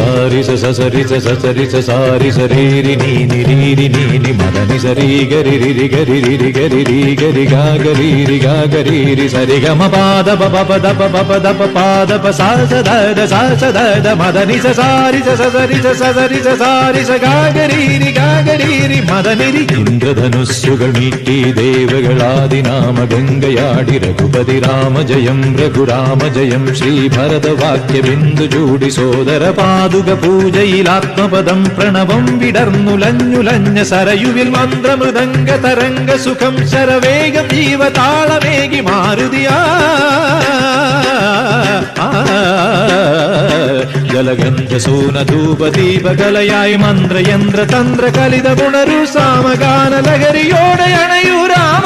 സാരി സസരി സസരി സാരി സരീരി നീനി രീരി നീനി മദനി സരി ഗരി രി ഗരി രി ഗരി രി ഗരി ഗാ ഗരി രി ഗാ ഗരി രി സരി ഗമ പാദ പ പദ പദ പാദ പ സാ സദ ദ മദനി സാരി സസരി സസരി സാരി സ ഗാ ഗരി രി മദനി രി. ഇന്ദ്രധനുസ്സുകൾ മീട്ടി ദേവകളാദിനാമ ഗംഗയാടി രഘുപതി രാമ ജയം രഘുരാമ ജയം ശ്രീഭരതവാക്യ ബിന്ദു ചൂടി സോദര പാതുക പൂജയിൽ ആത്മപദം പ്രണവം വിടർന്നുലഞ്ഞുലഞ്ഞ സരയുവിൽ മന്ത്രമൃദംഗ തരംഗ സുഖം ശരവേഗം ജീവതാളമേകി മാരുതിയാ ജലഗന്ധ സൂന ധൂപ ദീപകലയായി മന്ത്രയന്ത്ര തന്ത്ര കലിത ഗുണരു സാമഗാന ലഹരിയോടെ അണയൂ രാമ.